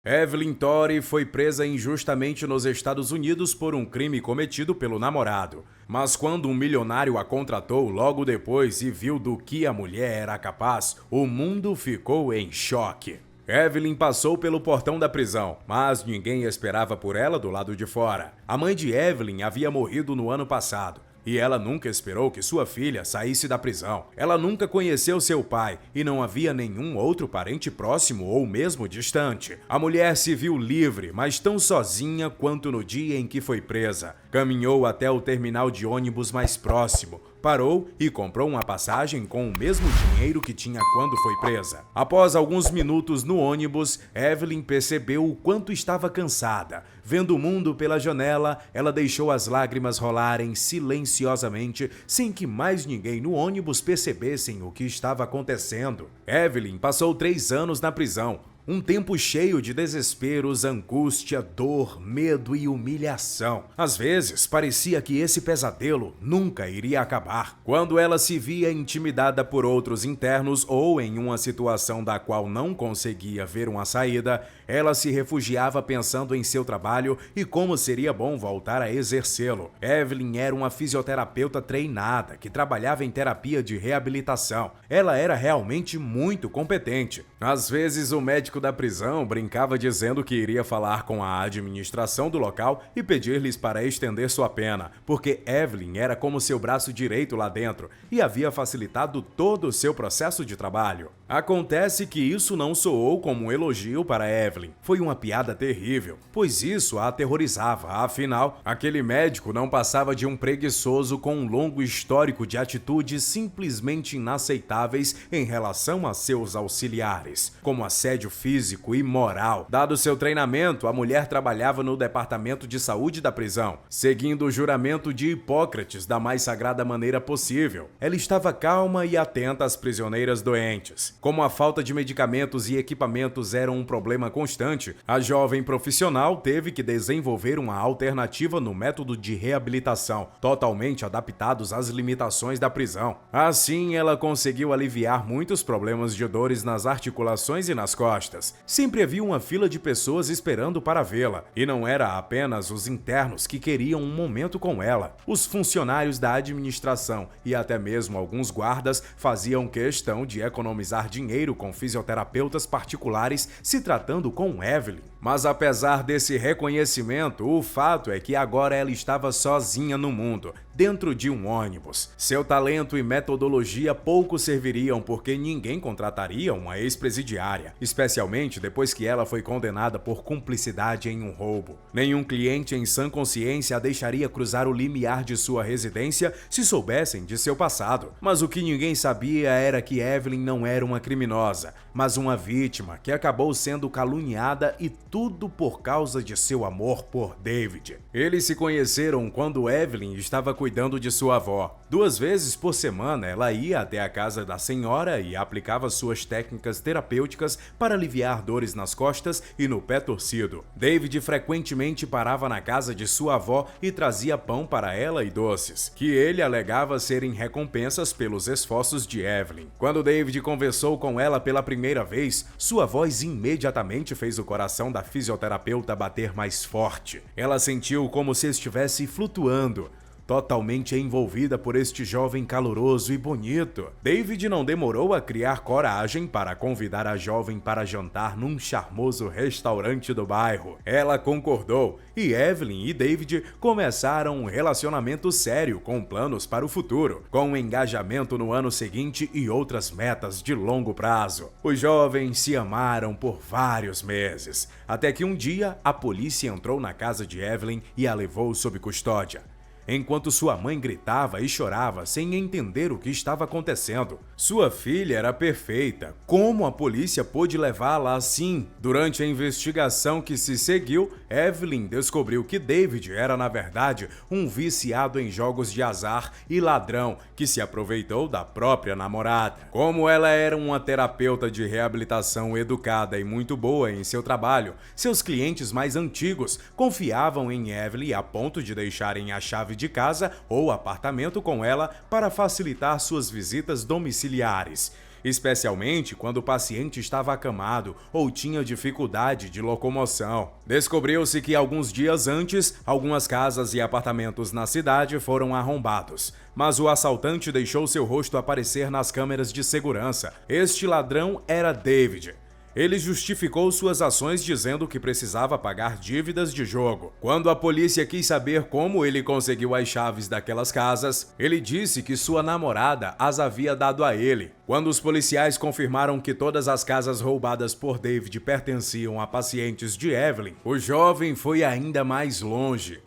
Evelyn Torrey foi presa injustamente nos Estados Unidos por um crime cometido pelo namorado. Mas quando um milionário a contratou logo depois e viu do que a mulher era capaz, o mundo ficou em choque. Evelyn passou pelo portão da prisão, mas ninguém esperava por ela do lado de fora. A mãe de Evelyn havia morrido no ano passado. E ela nunca esperou que sua filha saísse da prisão. Ela nunca conheceu seu pai e não havia nenhum outro parente próximo ou mesmo distante. A mulher se viu livre, mas tão sozinha quanto no dia em que foi presa. Caminhou até o terminal de ônibus mais próximo, parou e comprou uma passagem com o mesmo dinheiro que tinha quando foi presa. Após alguns minutos no ônibus, Evelyn percebeu o quanto estava cansada. Vendo o mundo pela janela, ela deixou as lágrimas rolarem silenciosamente, sem que mais ninguém no ônibus percebessem o que estava acontecendo. Evelyn passou 3 anos na prisão. Um tempo cheio de desesperos, angústia, dor, medo e humilhação. Às vezes, parecia que esse pesadelo nunca iria acabar. Quando ela se via intimidada por outros internos ou em uma situação da qual não conseguia ver uma saída, ela se refugiava pensando em seu trabalho e como seria bom voltar a exercê-lo. Evelyn era uma fisioterapeuta treinada que trabalhava em terapia de reabilitação. Ela era realmente muito competente. Às vezes, o médico da prisão brincava dizendo que iria falar com a administração do local e pedir-lhes para estender sua pena, porque Evelyn era como seu braço direito lá dentro e havia facilitado todo o seu processo de trabalho. Acontece que isso não soou como um elogio para Evelyn. Foi uma piada terrível, pois isso a aterrorizava. Afinal, aquele médico não passava de um preguiçoso com um longo histórico de atitudes simplesmente inaceitáveis em relação a seus auxiliares, como assédio físico e moral. Dado seu treinamento, a mulher trabalhava no departamento de saúde da prisão, seguindo o juramento de Hipócrates da mais sagrada maneira possível. Ela estava calma e atenta às prisioneiras doentes. Como a falta de medicamentos e equipamentos era um problema constante, a jovem profissional teve que desenvolver uma alternativa no método de reabilitação, totalmente adaptados às limitações da prisão. Assim, ela conseguiu aliviar muitos problemas de dores nas articulações e nas costas. Sempre havia uma fila de pessoas esperando para vê-la, e não era apenas os internos que queriam um momento com ela. Os funcionários da administração e até mesmo alguns guardas faziam questão de economizar dinheiro com fisioterapeutas particulares se tratando com Evelyn. Mas apesar desse reconhecimento, o fato é que agora ela estava sozinha no mundo, dentro de um ônibus. Seu talento e metodologia pouco serviriam porque ninguém contrataria uma ex-presidiária, especialmente depois que ela foi condenada por cumplicidade em um roubo. Nenhum cliente em sã consciência a deixaria cruzar o limiar de sua residência se soubessem de seu passado. Mas o que ninguém sabia era que Evelyn não era uma criminosa, mas uma vítima que acabou sendo caluniada, e tudo por causa de seu amor por David. Eles se conheceram quando Evelyn estava cuidando de sua avó. 2 vezes por semana ela ia até a casa da senhora e aplicava suas técnicas terapêuticas para aliviar dores nas costas e no pé torcido. David frequentemente parava na casa de sua avó e trazia pão para ela e doces, que ele alegava serem recompensas pelos esforços de Evelyn. Quando David conversou com ela pela primeira vez, sua voz imediatamente fez o coração da fisioterapeuta bater mais forte. Ela sentiu como se estivesse flutuando, totalmente envolvida por este jovem caloroso e bonito. David não demorou a criar coragem para convidar a jovem para jantar num charmoso restaurante do bairro. Ela concordou e Evelyn e David começaram um relacionamento sério com planos para o futuro, com um engajamento no ano seguinte e outras metas de longo prazo. Os jovens se amaram por vários meses, até que um dia a polícia entrou na casa de Evelyn e a levou sob custódia, enquanto sua mãe gritava e chorava sem entender o que estava acontecendo. Sua filha era perfeita. Como a polícia pôde levá-la assim? Durante a investigação que se seguiu, Evelyn descobriu que David era, na verdade, um viciado em jogos de azar e ladrão que se aproveitou da própria namorada. Como ela era uma terapeuta de reabilitação educada e muito boa em seu trabalho, seus clientes mais antigos confiavam em Evelyn a ponto de deixarem a chave de casa ou apartamento com ela para facilitar suas visitas domiciliares. especialmente quando o paciente estava acamado ou tinha dificuldade de locomoção. Descobriu-se que alguns dias antes, algumas casas e apartamentos na cidade foram arrombados, mas o assaltante deixou seu rosto aparecer nas câmeras de segurança. Este ladrão era David. Ele justificou suas ações dizendo que precisava pagar dívidas de jogo. Quando a polícia quis saber como ele conseguiu as chaves daquelas casas, ele disse que sua namorada as havia dado a ele. Quando os policiais confirmaram que todas as casas roubadas por David pertenciam a pacientes de Evelyn, o jovem foi ainda mais longe.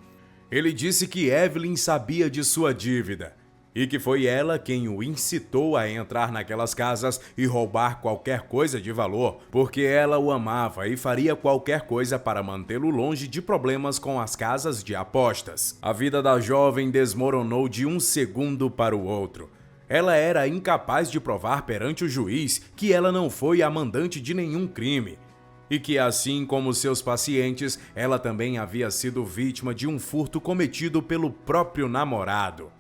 Ele disse que Evelyn sabia de sua dívida e que foi ela quem o incitou a entrar naquelas casas e roubar qualquer coisa de valor, porque ela o amava e faria qualquer coisa para mantê-lo longe de problemas com as casas de apostas. A vida da jovem desmoronou de um segundo para o outro. Ela era incapaz de provar perante o juiz que ela não foi a mandante de nenhum crime, e que, assim como seus pacientes, ela também havia sido vítima de um furto cometido pelo próprio namorado.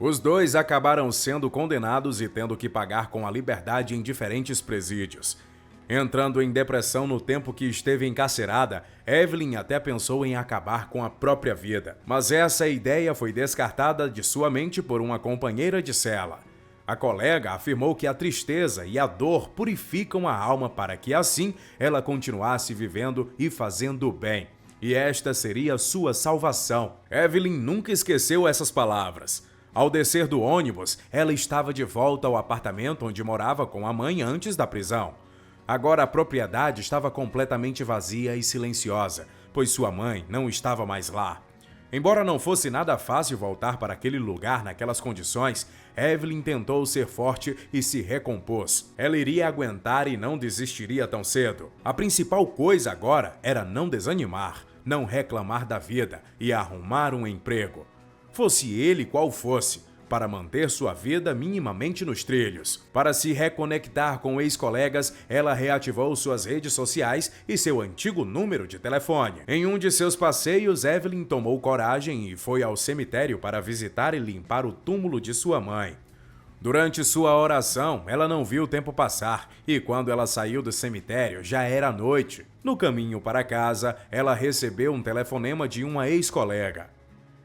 Os dois acabaram sendo condenados e tendo que pagar com a liberdade em diferentes presídios. Entrando em depressão no tempo que esteve encarcerada, Evelyn até pensou em acabar com a própria vida. Mas essa ideia foi descartada de sua mente por uma companheira de cela. A colega afirmou que a tristeza e a dor purificam a alma para que assim ela continuasse vivendo e fazendo o bem. E esta seria sua salvação. Evelyn nunca esqueceu essas palavras. Ao descer do ônibus, ela estava de volta ao apartamento onde morava com a mãe antes da prisão. Agora a propriedade estava completamente vazia e silenciosa, pois sua mãe não estava mais lá. Embora não fosse nada fácil voltar para aquele lugar naquelas condições, Evelyn tentou ser forte e se recompôs. Ela iria aguentar e não desistiria tão cedo. A principal coisa agora era não desanimar, não reclamar da vida e arrumar um emprego. Fosse ele qual fosse, para manter sua vida minimamente nos trilhos. Para se reconectar com ex-colegas, ela reativou suas redes sociais e seu antigo número de telefone. Em um de seus passeios, Evelyn tomou coragem e foi ao cemitério para visitar e limpar o túmulo de sua mãe. Durante sua oração, ela não viu o tempo passar e quando ela saiu do cemitério, já era noite. No caminho para casa, ela recebeu um telefonema de uma ex-colega.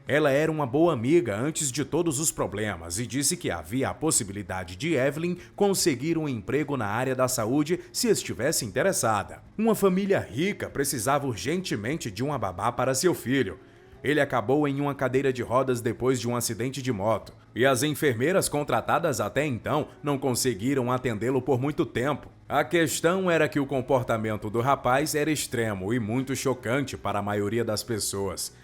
Ela era uma boa amiga antes de todos os problemas e disse que havia a possibilidade de Evelyn conseguir um emprego na área da saúde se estivesse interessada. Uma família rica precisava urgentemente de uma babá para seu filho. Ele acabou em uma cadeira de rodas depois de um acidente de moto, e as enfermeiras contratadas até então não conseguiram atendê-lo por muito tempo. A questão era que o comportamento do rapaz era extremo e muito chocante para a maioria das pessoas.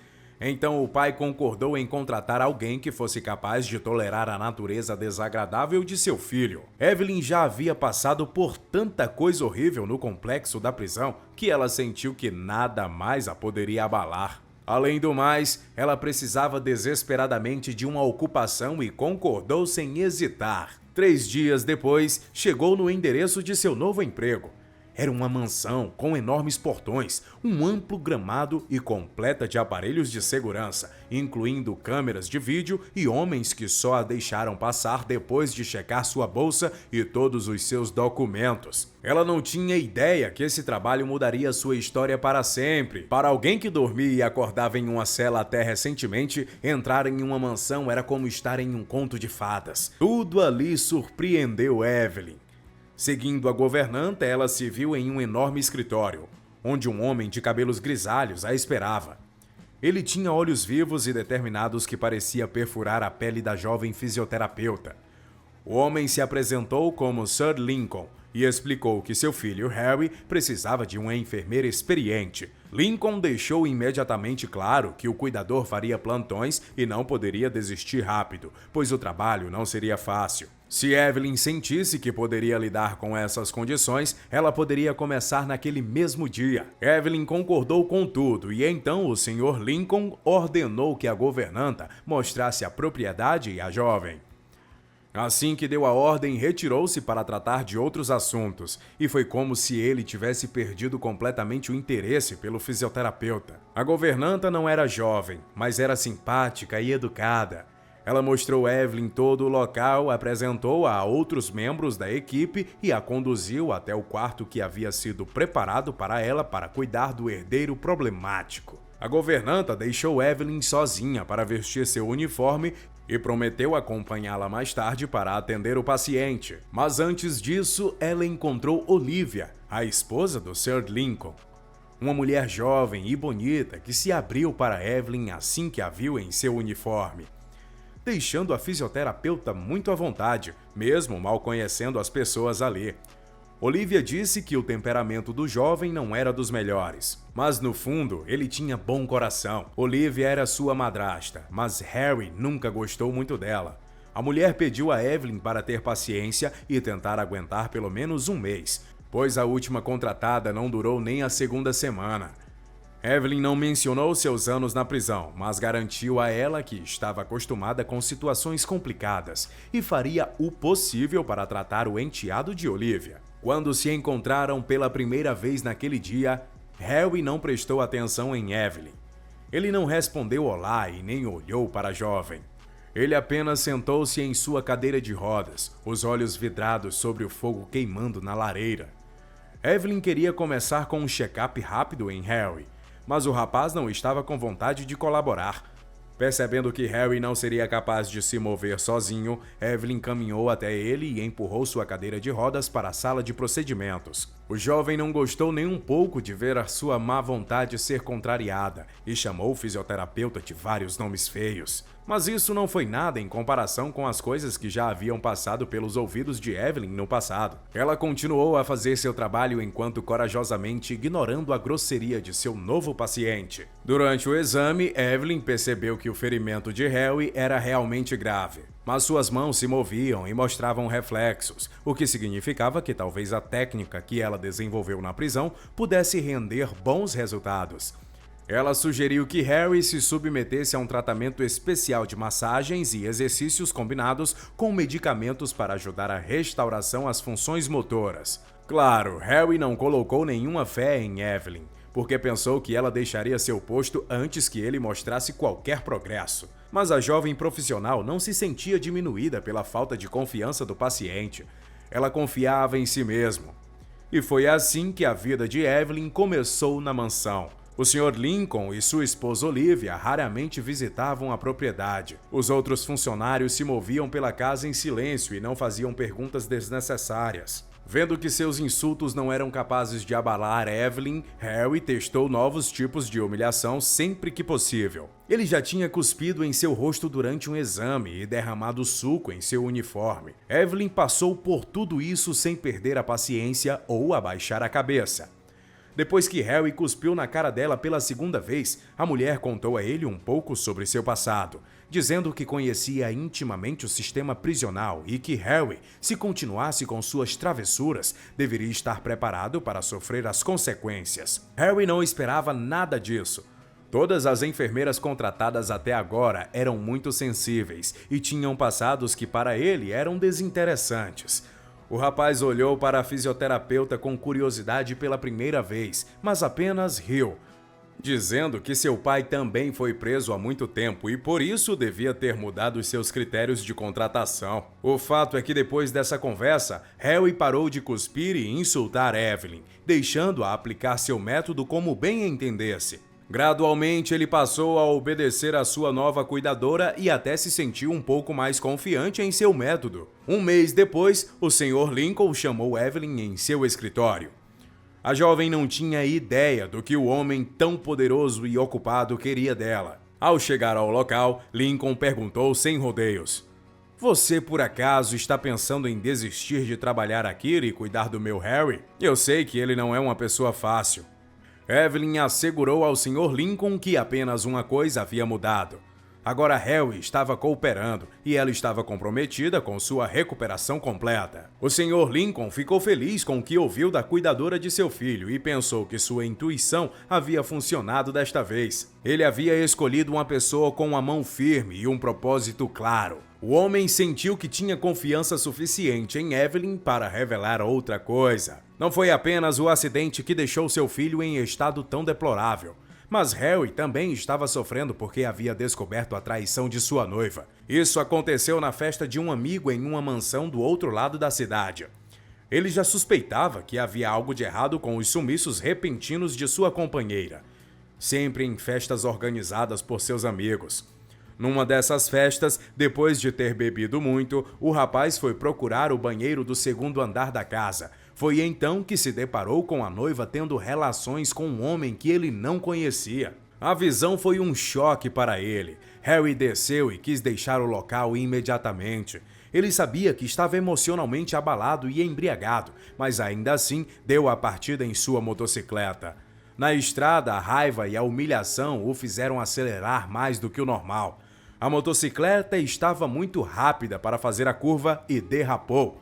Então o pai concordou em contratar alguém que fosse capaz de tolerar a natureza desagradável de seu filho. Evelyn já havia passado por tanta coisa horrível no complexo da prisão que ela sentiu que nada mais a poderia abalar. Além do mais, ela precisava desesperadamente de uma ocupação e concordou sem hesitar. 3 dias depois, chegou no endereço de seu novo emprego. Era uma mansão com enormes portões, um amplo gramado e completa de aparelhos de segurança, incluindo câmeras de vídeo e homens que só a deixaram passar depois de checar sua bolsa e todos os seus documentos. Ela não tinha ideia que esse trabalho mudaria sua história para sempre. Para alguém que dormia e acordava em uma cela até recentemente, entrar em uma mansão era como estar em um conto de fadas. Tudo ali surpreendeu Evelyn. Seguindo a governanta, ela se viu em um enorme escritório, onde um homem de cabelos grisalhos a esperava. Ele tinha olhos vivos e determinados que parecia perfurar a pele da jovem fisioterapeuta. O homem se apresentou como Sir Lincoln e explicou que seu filho Harry precisava de uma enfermeira experiente. Lincoln deixou imediatamente claro que o cuidador faria plantões e não poderia desistir rápido, pois o trabalho não seria fácil. Se Evelyn sentisse que poderia lidar com essas condições, ela poderia começar naquele mesmo dia. Evelyn concordou com tudo e então o Sr. Lincoln ordenou que a governanta mostrasse a propriedade e a jovem. Assim que deu a ordem, retirou-se para tratar de outros assuntos, e foi como se ele tivesse perdido completamente o interesse pelo fisioterapeuta. A governanta não era jovem, mas era simpática e educada. Ela mostrou Evelyn todo o local, apresentou-a a outros membros da equipe e a conduziu até o quarto que havia sido preparado para ela para cuidar do herdeiro problemático. A governanta deixou Evelyn sozinha para vestir seu uniforme e prometeu acompanhá-la mais tarde para atender o paciente. Mas antes disso, ela encontrou Olivia, a esposa do Sr. Lincoln. Uma mulher jovem e bonita que se abriu para Evelyn assim que a viu em seu uniforme, deixando a fisioterapeuta muito à vontade, mesmo mal conhecendo as pessoas ali. Olivia disse que o temperamento do jovem não era dos melhores, mas no fundo ele tinha bom coração. Olivia era sua madrasta, mas Harry nunca gostou muito dela. A mulher pediu a Evelyn para ter paciência e tentar aguentar pelo menos um mês, pois a última contratada não durou nem a segunda semana. Evelyn não mencionou seus anos na prisão, mas garantiu a ela que estava acostumada com situações complicadas e faria o possível para tratar o enteado de Olivia. Quando se encontraram pela primeira vez naquele dia, Harry não prestou atenção em Evelyn. Ele não respondeu olá e nem olhou para a jovem. Ele apenas sentou-se em sua cadeira de rodas, os olhos vidrados sobre o fogo queimando na lareira. Evelyn queria começar com um check-up rápido em Harry, mas o rapaz não estava com vontade de colaborar. Percebendo que Harry não seria capaz de se mover sozinho, Evelyn caminhou até ele e empurrou sua cadeira de rodas para a sala de procedimentos. O jovem não gostou nem um pouco de ver a sua má vontade ser contrariada e chamou o fisioterapeuta de vários nomes feios. Mas isso não foi nada em comparação com as coisas que já haviam passado pelos ouvidos de Evelyn no passado. Ela continuou a fazer seu trabalho enquanto corajosamente ignorando a grosseria de seu novo paciente. Durante o exame, Evelyn percebeu que o ferimento de Harry era realmente grave, mas suas mãos se moviam e mostravam reflexos, o que significava que talvez a técnica que ela desenvolveu na prisão pudesse render bons resultados. Ela sugeriu que Harry se submetesse a um tratamento especial de massagens e exercícios combinados com medicamentos para ajudar a restauração às funções motoras. Claro, Harry não colocou nenhuma fé em Evelyn, porque pensou que ela deixaria seu posto antes que ele mostrasse qualquer progresso. Mas a jovem profissional não se sentia diminuída pela falta de confiança do paciente. Ela confiava em si mesma. E foi assim que a vida de Evelyn começou na mansão. O Sr. Lincoln e sua esposa Olivia raramente visitavam a propriedade. Os outros funcionários se moviam pela casa em silêncio e não faziam perguntas desnecessárias. Vendo que seus insultos não eram capazes de abalar Evelyn, Harry testou novos tipos de humilhação sempre que possível. Ele já tinha cuspido em seu rosto durante um exame e derramado suco em seu uniforme. Evelyn passou por tudo isso sem perder a paciência ou abaixar a cabeça. Depois que Harry cuspiu na cara dela pela segunda vez, a mulher contou a ele um pouco sobre seu passado, dizendo que conhecia intimamente o sistema prisional e que Harry, se continuasse com suas travessuras, deveria estar preparado para sofrer as consequências. Harry não esperava nada disso. Todas as enfermeiras contratadas até agora eram muito sensíveis e tinham passados que para ele eram desinteressantes. O rapaz olhou para a fisioterapeuta com curiosidade pela primeira vez, mas apenas riu, dizendo que seu pai também foi preso há muito tempo e por isso devia ter mudado os seus critérios de contratação. O fato é que depois dessa conversa, Harry parou de cuspir e insultar Evelyn, deixando-a aplicar seu método como bem entendesse. Gradualmente, ele passou a obedecer à sua nova cuidadora e até se sentiu um pouco mais confiante em seu método. Um mês depois, o Sr. Lincoln chamou Evelyn em seu escritório. A jovem não tinha ideia do que o homem tão poderoso e ocupado queria dela. Ao chegar ao local, Lincoln perguntou sem rodeios: "Você por acaso está pensando em desistir de trabalhar aqui e cuidar do meu Harry? Eu sei que ele não é uma pessoa fácil." Evelyn assegurou ao Sr. Lincoln que apenas uma coisa havia mudado. Agora Harry estava cooperando e ela estava comprometida com sua recuperação completa. O Sr. Lincoln ficou feliz com o que ouviu da cuidadora de seu filho e pensou que sua intuição havia funcionado desta vez. Ele havia escolhido uma pessoa com uma mão firme e um propósito claro. O homem sentiu que tinha confiança suficiente em Evelyn para revelar outra coisa. Não foi apenas o acidente que deixou seu filho em estado tão deplorável, Mas Harry também estava sofrendo porque havia descoberto a traição de sua noiva. Isso aconteceu na festa de um amigo em uma mansão do outro lado da cidade. Ele já suspeitava que havia algo de errado com os sumiços repentinos de sua companheira, sempre em festas organizadas por seus amigos. Numa dessas festas, depois de ter bebido muito, o rapaz foi procurar o banheiro do segundo andar da casa. Foi então que se deparou com a noiva tendo relações com um homem que ele não conhecia. A visão foi um choque para ele. Harry desceu e quis deixar o local imediatamente. Ele sabia que estava emocionalmente abalado e embriagado, mas ainda assim deu a partida em sua motocicleta. Na estrada, a raiva e a humilhação o fizeram acelerar mais do que o normal. A motocicleta estava muito rápida para fazer a curva e derrapou.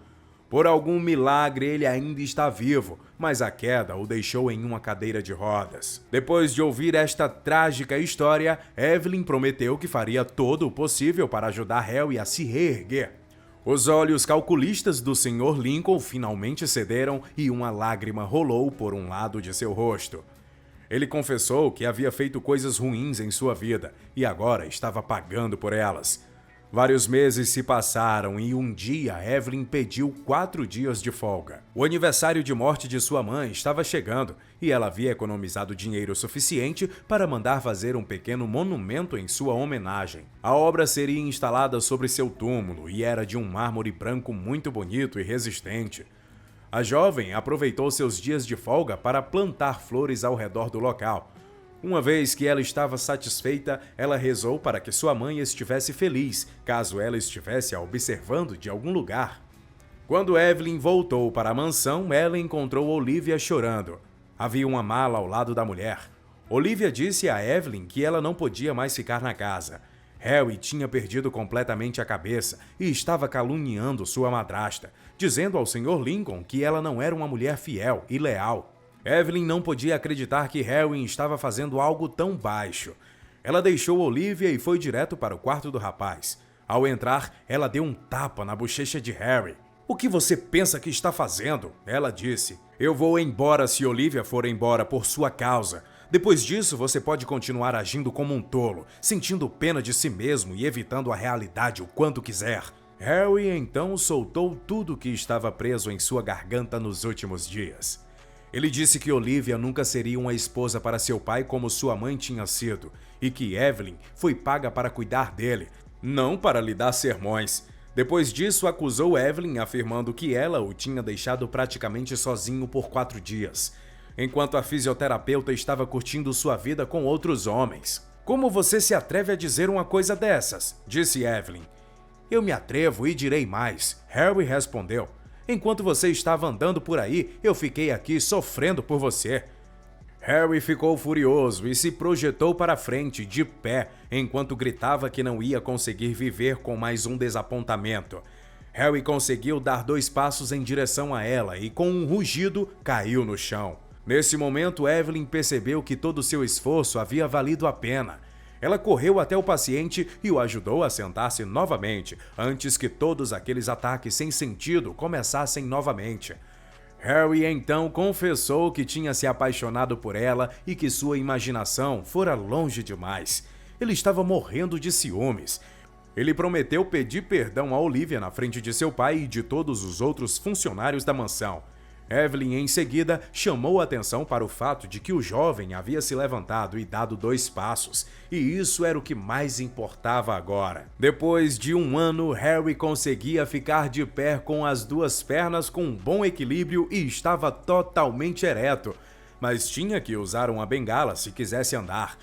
Por algum milagre, ele ainda está vivo, mas a queda o deixou em uma cadeira de rodas. Depois de ouvir esta trágica história, Evelyn prometeu que faria todo o possível para ajudar Harry a se reerguer. Os olhos calculistas do Sr. Lincoln finalmente cederam e uma lágrima rolou por um lado de seu rosto. Ele confessou que havia feito coisas ruins em sua vida e agora estava pagando por elas. Vários meses se passaram e um dia Evelyn pediu 4 dias de folga. O aniversário de morte de sua mãe estava chegando e ela havia economizado dinheiro suficiente para mandar fazer um pequeno monumento em sua homenagem. A obra seria instalada sobre seu túmulo e era de um mármore branco muito bonito e resistente. A jovem aproveitou seus dias de folga para plantar flores ao redor do local. Uma vez que ela estava satisfeita, ela rezou para que sua mãe estivesse feliz, caso ela estivesse a observando de algum lugar. Quando Evelyn voltou para a mansão, ela encontrou Olivia chorando. Havia uma mala ao lado da mulher. Olivia disse a Evelyn que ela não podia mais ficar na casa. Harry tinha perdido completamente a cabeça e estava caluniando sua madrasta, dizendo ao Sr. Lincoln que ela não era uma mulher fiel e leal. Evelyn não podia acreditar que Harry estava fazendo algo tão baixo. Ela deixou Olivia e foi direto para o quarto do rapaz. Ao entrar, ela deu um tapa na bochecha de Harry. "O que você pensa que está fazendo?" ela disse. "Eu vou embora se Olivia for embora por sua causa. Depois disso, você pode continuar agindo como um tolo, sentindo pena de si mesmo e evitando a realidade o quanto quiser." Harry então soltou tudo que estava preso em sua garganta nos últimos dias. Ele disse que Olivia nunca seria uma esposa para seu pai como sua mãe tinha sido, e que Evelyn foi paga para cuidar dele, não para lhe dar sermões. Depois disso, acusou Evelyn, afirmando que ela o tinha deixado praticamente sozinho por 4 dias, enquanto a fisioterapeuta estava curtindo sua vida com outros homens. "Como você se atreve a dizer uma coisa dessas?" disse Evelyn. "Eu me atrevo e direi mais", Harry respondeu. "Enquanto você estava andando por aí, eu fiquei aqui sofrendo por você." Harry ficou furioso e se projetou para frente, de pé, enquanto gritava que não ia conseguir viver com mais um desapontamento. Harry conseguiu dar 2 passos em direção a ela e, com um rugido, caiu no chão. Nesse momento, Evelyn percebeu que todo seu esforço havia valido a pena. Ela correu até o paciente e o ajudou a sentar-se novamente, antes que todos aqueles ataques sem sentido começassem novamente. Harry então confessou que tinha se apaixonado por ela e que sua imaginação fora longe demais. Ele estava morrendo de ciúmes. Ele prometeu pedir perdão a Olivia na frente de seu pai e de todos os outros funcionários da mansão. Evelyn, em seguida, chamou a atenção para o fato de que o jovem havia se levantado e dado 2 passos, e isso era o que mais importava agora. Depois de 1 ano, Harry conseguia ficar de pé com as 2 pernas com um bom equilíbrio e estava totalmente ereto, mas tinha que usar uma bengala se quisesse andar.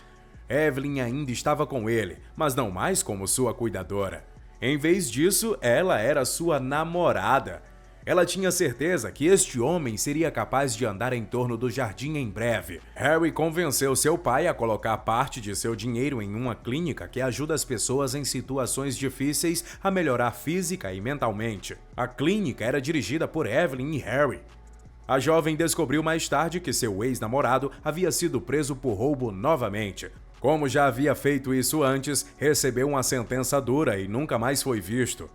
Evelyn ainda estava com ele, mas não mais como sua cuidadora. Em vez disso, ela era sua namorada. Ela tinha certeza que este homem seria capaz de andar em torno do jardim em breve. Harry convenceu seu pai a colocar parte de seu dinheiro em uma clínica que ajuda as pessoas em situações difíceis a melhorar física e mentalmente. A clínica era dirigida por Evelyn e Harry. A jovem descobriu mais tarde que seu ex-namorado havia sido preso por roubo novamente. Como já havia feito isso antes, recebeu uma sentença dura e nunca mais foi visto.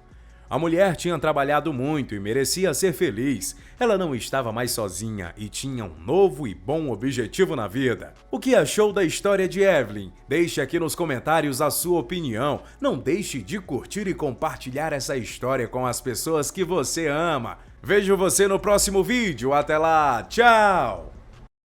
A mulher tinha trabalhado muito e merecia ser feliz. Ela não estava mais sozinha e tinha um novo e bom objetivo na vida. O que achou da história de Evelyn? Deixe aqui nos comentários a sua opinião. Não deixe de curtir e compartilhar essa história com as pessoas que você ama. Vejo você no próximo vídeo. Até lá, tchau!